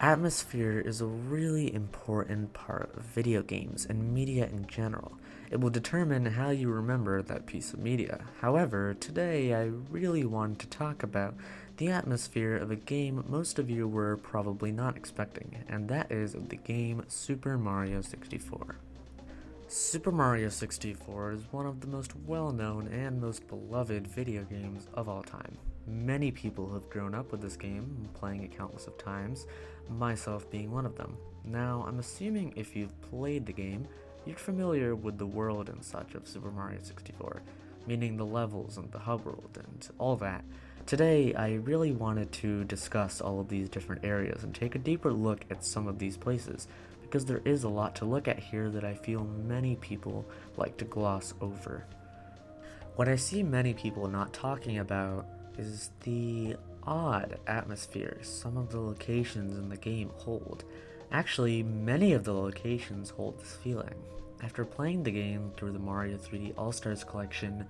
Atmosphere is a really important part of video games and media in general. It will determine how you remember that piece of media. However, today I really want to talk about the atmosphere of a game most of you were probably not expecting, and that is the game Super Mario 64. Super Mario 64 is one of the most well-known and most beloved video games of all time. Many people have grown up with this game, playing it countless of times, myself being one of them. Now, I'm assuming if you've played the game, you're familiar with the world and such of Super Mario 64, meaning the levels and the hub world and all that. Today, I really wanted to discuss all of these different areas and take a deeper look at some of these places, because there is a lot to look at here that I feel many people like to gloss over. What I see many people not talking about is the odd atmosphere some of the locations in the game hold. Actually, many of the locations hold this feeling. After playing the game through the Mario 3D All-Stars collection,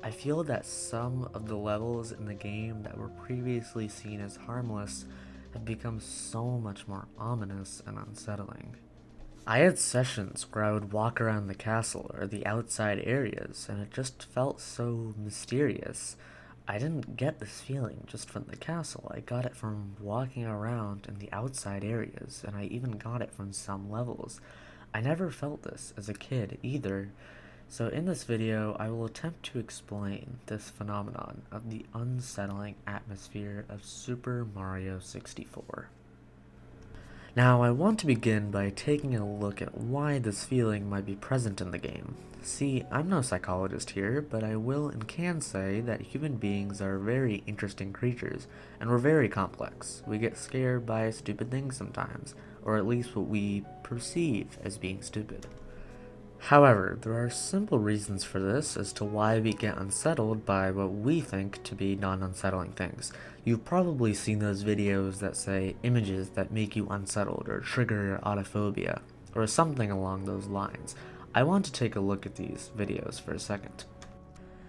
I feel that some of the levels in the game that were previously seen as harmless have become so much more ominous and unsettling. I had sessions where I would walk around the castle or the outside areas, and it just felt so mysterious. I didn't get this feeling just from the castle, I got it from walking around in the outside areas, and I even got it from some levels. I never felt this as a kid either. So in this video, I will attempt to explain this phenomenon of the unsettling atmosphere of Super Mario 64. Now, I want to begin by taking a look at why this feeling might be present in the game. See, I'm no psychologist here, but I will and can say that human beings are very interesting creatures, and we're very complex. We get scared by stupid things sometimes, or at least what we perceive as being stupid. However, there are simple reasons for this as to why we get unsettled by what we think to be non-unsettling things. You've probably seen those videos that say images that make you unsettled or trigger your autophobia, or something along those lines. I want to take a look at these videos for a second.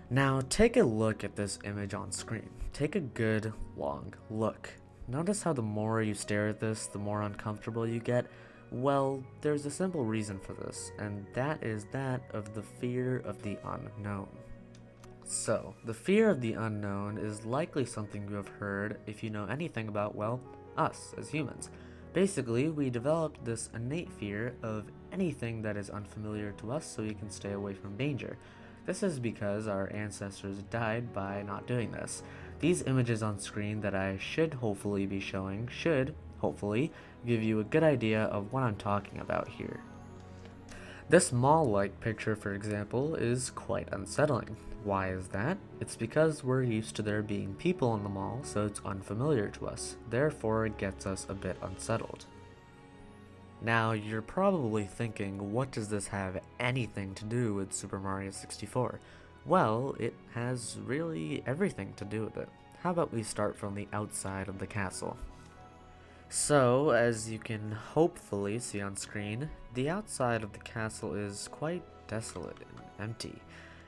Now, take a look at this image on screen. Take a good, long look. Notice how the more you stare at this, the more uncomfortable you get. Well, there's a simple reason for this, and that is that of the fear of the unknown. So, the fear of the unknown is likely something you have heard if you know anything about, well, us as humans. Basically, we developed this innate fear of anything that is unfamiliar to us so we can stay away from danger. This is because our ancestors died by not doing this. These images on screen that I should hopefully be showing should, hopefully, give you a good idea of what I'm talking about here. This mall-like picture, for example, is quite unsettling. Why is that? It's because we're used to there being people in the mall, so it's unfamiliar to us. Therefore, it gets us a bit unsettled. Now, you're probably thinking, what does this have anything to do with Super Mario 64? Well, it has really everything to do with it. How about we start from the outside of the castle? So, as you can hopefully see on screen, the outside of the castle is quite desolate and empty.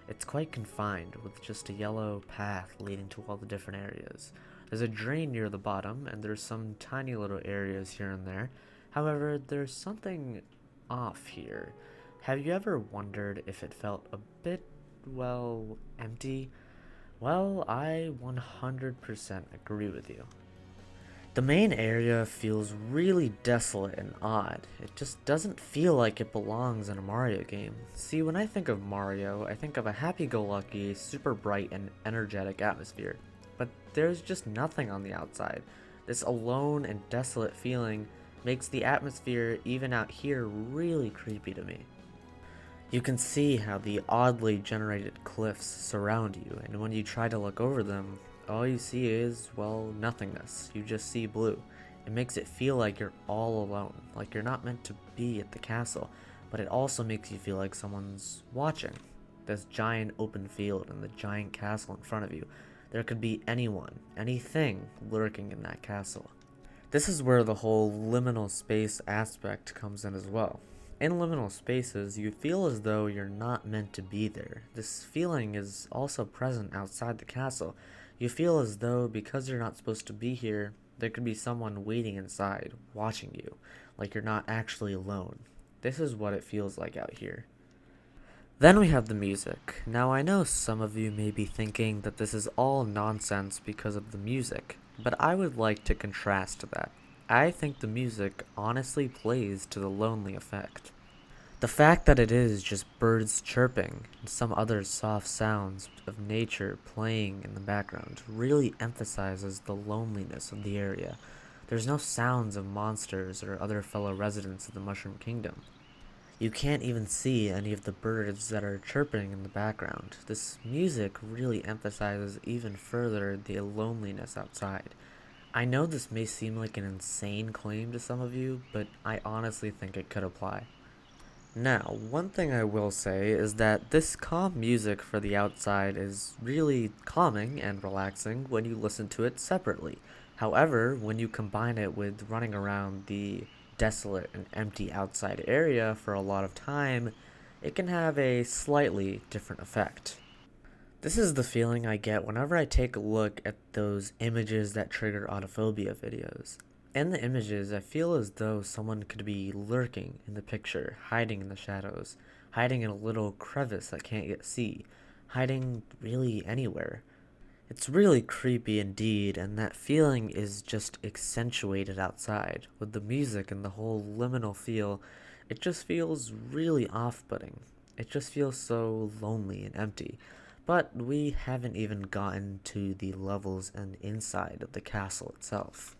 It's quite confined, with just a yellow path leading to all the different areas. There's a drain near the bottom, and there's some tiny little areas here and there. However, there's something off here. Have you ever wondered if it felt a bit, well, empty? Well, I 100% agree with you. The main area feels really desolate and odd. It just doesn't feel like it belongs in a Mario game. See, when I think of Mario, I think of a happy-go-lucky, super bright and energetic atmosphere. But there's just nothing on the outside. This alone and desolate feeling makes the atmosphere, even out here, really creepy to me. You can see how the oddly generated cliffs surround you, and when you try to look over them, all you see is, well, nothingness. You just see blue. It makes it feel like you're all alone, like you're not meant to be at the castle, but it also makes you feel like someone's watching. This giant open field and the giant castle in front of you. There could be anyone, anything lurking in that castle. This is where the whole liminal space aspect comes in as well. In liminal spaces, you feel as though you're not meant to be there. This feeling is also present outside the castle. You feel as though because you're not supposed to be here, There could be someone waiting inside, watching you, like you're not actually alone. This is what it feels like out here. Then we have the music. Now I know some of you may be thinking that this is all nonsense because of the music, but I would like to contrast that. I think the music honestly plays to the lonely effect. The fact that it is just birds chirping and some other soft sounds of nature playing in the background really emphasizes the loneliness of the area. There's no sounds of monsters or other fellow residents of the Mushroom Kingdom. You can't even see any of the birds that are chirping in the background. This music really emphasizes even further the loneliness outside. I know this may seem like an insane claim to some of you, but I honestly think it could apply. Now, one thing I will say is that this calm music for the outside is really calming and relaxing when you listen to it separately. However, when you combine it with running around the desolate and empty outside area for a lot of time, it can have a slightly different effect. This is the feeling I get whenever I take a look at those images that trigger autophobia videos. In the images, I feel as though someone could be lurking in the picture, hiding in the shadows, hiding in a little crevice I can't yet see, hiding really anywhere. It's really creepy indeed, and that feeling is just accentuated outside. With the music and the whole liminal feel, it just feels really off-putting. It just feels so lonely and empty. But we haven't even gotten to the levels and inside of the castle itself.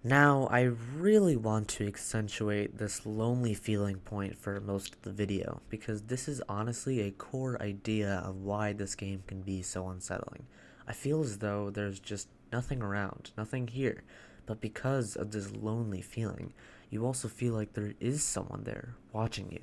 Now, I really want to accentuate this lonely feeling point for most of the video, because this is honestly a core idea of why this game can be so unsettling. I feel as though there's just nothing around, nothing here, but because of this lonely feeling, you also feel like there is someone there watching you.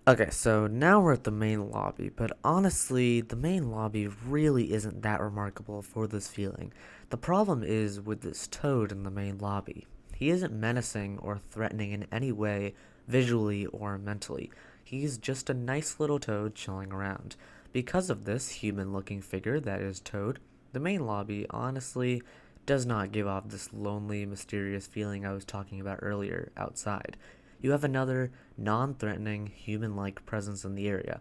Okay, so now we're at the main lobby, but honestly, the main lobby really isn't that remarkable for this feeling. The problem is with this toad in the main lobby. He isn't menacing or threatening in any way, visually or mentally. He's just a nice little toad chilling around. Because of this human-looking figure that is Toad, the main lobby honestly does not give off this lonely, mysterious feeling I was talking about earlier outside. You have another non-threatening, human-like presence in the area.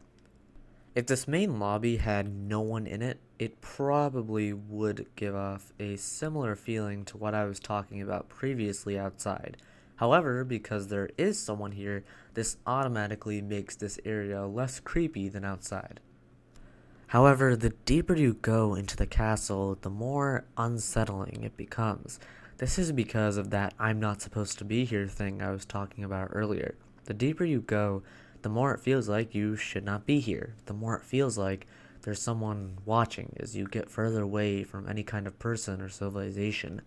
If this main lobby had no one in it, it probably would give off a similar feeling to what I was talking about previously outside. However, because there is someone here, this automatically makes this area less creepy than outside. However, the deeper you go into the castle, the more unsettling it becomes. This is because of that I'm not supposed to be here thing I was talking about earlier. The deeper you go, the more it feels like you should not be here. The more it feels like there's someone watching as you get further away from any kind of person or civilization.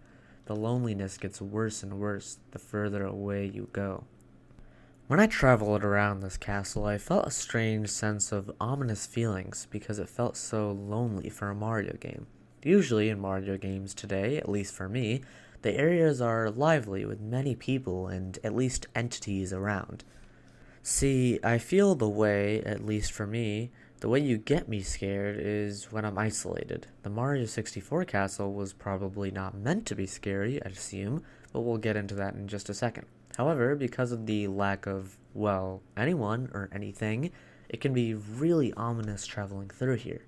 The loneliness gets worse and worse the further away you go. When I traveled around this castle, I felt a strange sense of ominous feelings because it felt so lonely for a Mario game. Usually in Mario games today, at least for me, the areas are lively with many people and at least entities around. See, I feel the way, at least for me, the way you get me scared is when I'm isolated. The Mario 64 castle was probably not meant to be scary, I'd assume, but we'll get into that in just a second. However, because of the lack of, well, anyone or anything, it can be really ominous traveling through here.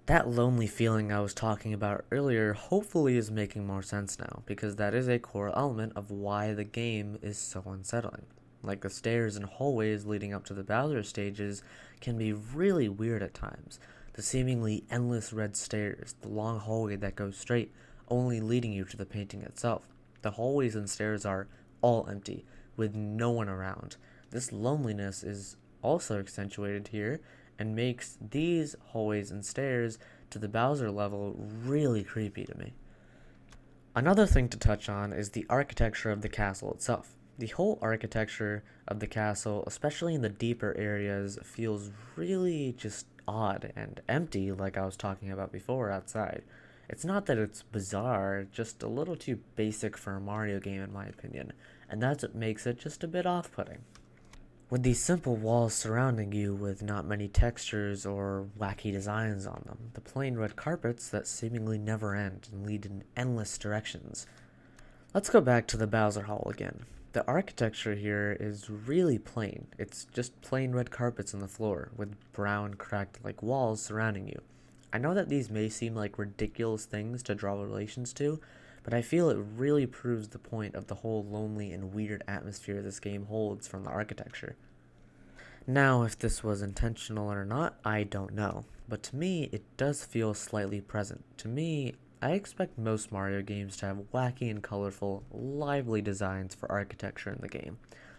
That lonely feeling I was talking about earlier hopefully is making more sense now, because that is a core element of why the game is so unsettling. Like the stairs and hallways leading up to the Bowser stages can be really weird at times. The seemingly endless red stairs, the long hallway that goes straight, only leading you to the painting itself. The hallways and stairs are all empty, with no one around. This loneliness is also accentuated here, and makes these hallways and stairs to the Bowser level really creepy to me. Another thing to touch on is the architecture of the castle itself. The whole architecture of the castle, especially in the deeper areas, feels really just odd and empty like I was talking about before outside. It's not that it's bizarre, just a little too basic for a Mario game in my opinion, and that's what makes it just a bit off-putting. with these simple walls surrounding you with not many textures or wacky designs on them, the plain red carpets that seemingly never end and lead in endless directions. Let's go back to the Bowser Hall again. The architecture here is really plain. It's just plain red carpets on the floor, with brown cracked-like walls surrounding you. I know that these may seem like ridiculous things to draw relations to, but I feel it really proves the point of the whole lonely and weird atmosphere this game holds from the architecture. Now, if this was intentional or not, I don't know, but to me, it does feel slightly present. To me, I expect most Mario games to have wacky and colorful, lively designs for architecture in the game.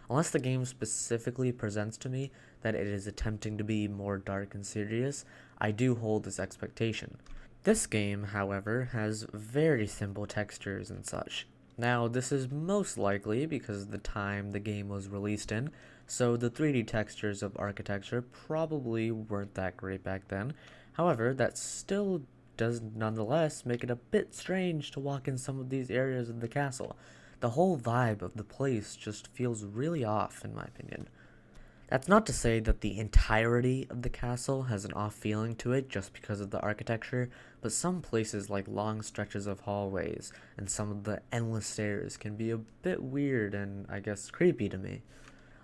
Unless the game specifically presents to me that it is attempting to be more dark and serious, I do hold this expectation. This game, however, has very simple textures and such. Now, this is most likely because of the time the game was released in, so the 3D textures of architecture probably weren't that great back then. However, that still does nonetheless make it a bit strange to walk in some of these areas of the castle. The whole vibe of the place just feels really off, in my opinion. That's not to say that the entirety of the castle has an off feeling to it just because of the architecture, but some places like long stretches of hallways and some of the endless stairs can be a bit weird and, I guess, creepy to me.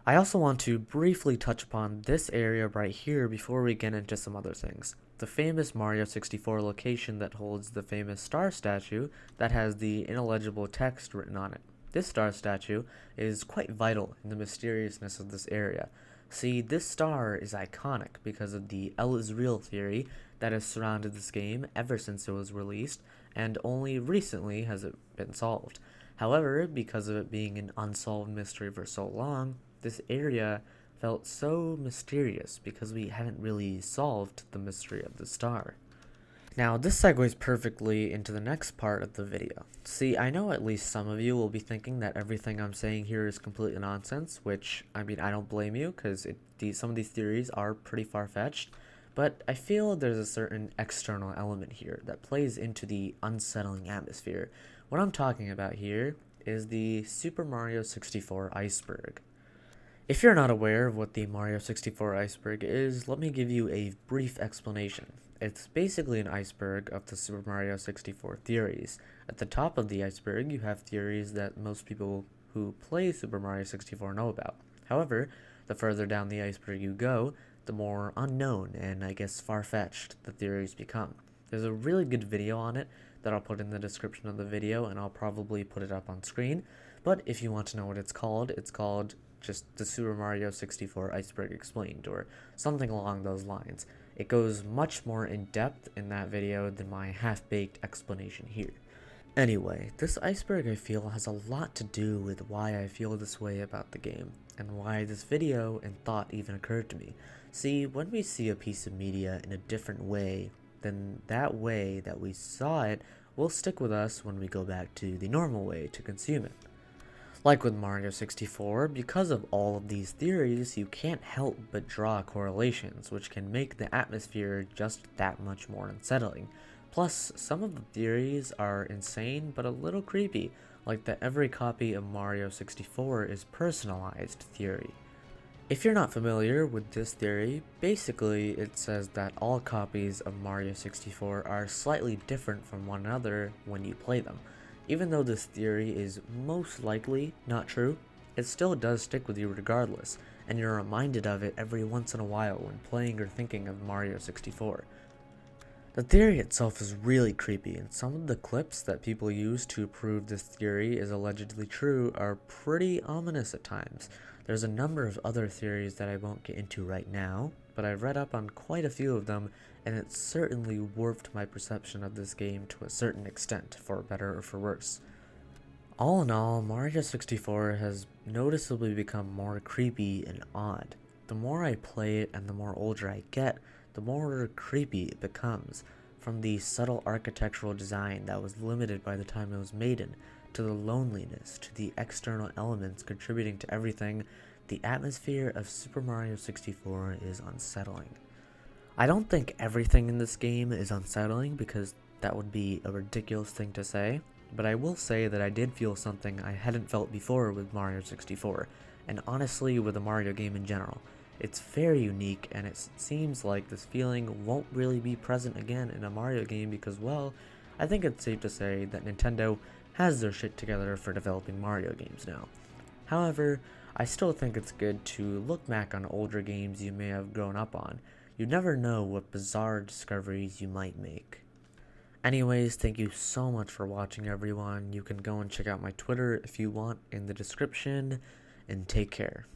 I also want to briefly touch upon this area right here before we get into some other things. The famous Mario 64 location that holds the famous star statue that has the illegible text written on it. This star statue is quite vital in the mysteriousness of this area. See, this star is iconic because of the L is real theory that has surrounded this game ever since it was released, and only recently has it been solved. However, because of it being an unsolved mystery for so long, this area felt so mysterious because we haven't really solved the mystery of the star. Now, this segues perfectly into the next part of the video. See, I know at least some of you will be thinking that everything I'm saying here is completely nonsense, which, I mean, I don't blame you, because some of these theories are pretty far-fetched, but I feel there's a certain external element here that plays into the unsettling atmosphere. What I'm talking about here is the Super Mario 64 Iceberg. If you're not aware of what the Mario 64 Iceberg is, let me give you a brief explanation. It's basically an iceberg of the Super Mario 64 theories. At the top of the iceberg, you have theories that most people who play Super Mario 64 know about. However, the further down the iceberg you go, the more unknown and, I guess, far-fetched the theories become. There's a really good video on it that I'll put in the description of the video, and I'll probably put it up on screen. But if you want to know what it's called just the Super Mario 64 Iceberg Explained, or something along those lines. It goes much more in depth in that video than my half-baked explanation here. Anyway, this iceberg I feel has a lot to do with why I feel this way about the game, and why this video and thought even occurred to me. See, when we see a piece of media in a different way, then that way that we saw it will stick with us when we go back to the normal way to consume it. Like with Mario 64, because of all of these theories, you can't help but draw correlations, which can make the atmosphere just that much more unsettling. Plus, some of the theories are insane but a little creepy, like that every copy of Mario 64 is personalized theory. If you're not familiar with this theory, basically it says that all copies of Mario 64 are slightly different from one another when you play them. Even though this theory is most likely not true, it still does stick with you regardless, and you're reminded of it every once in a while when playing or thinking of Mario 64. The theory itself is really creepy, and some of the clips that people use to prove this theory is allegedly true are pretty ominous at times. There's a number of other theories that I won't get into right now, but I've read up on quite a few of them, and it certainly warped my perception of this game to a certain extent, for better or for worse. All in all, Mario 64 has noticeably become more creepy and odd. The more I play it and the more older I get, the more creepy it becomes, from the subtle architectural design that was limited by the time it was made in, to the loneliness, to the external elements contributing to everything. The atmosphere of Super Mario 64 is unsettling. I don't think everything in this game is unsettling because that would be a ridiculous thing to say, but I will say that I did feel something I hadn't felt before with Mario 64, and honestly with a Mario game in general. It's very unique, and it seems like this feeling won't really be present again in a Mario game because, well, I think it's safe to say that Nintendo has their shit together for developing Mario games now. However, I still think it's good to look back on older games you may have grown up on. You never know what bizarre discoveries you might make. Anyways, thank you so much for watching, everyone. You can go and check out my Twitter if you want in the description, and take care.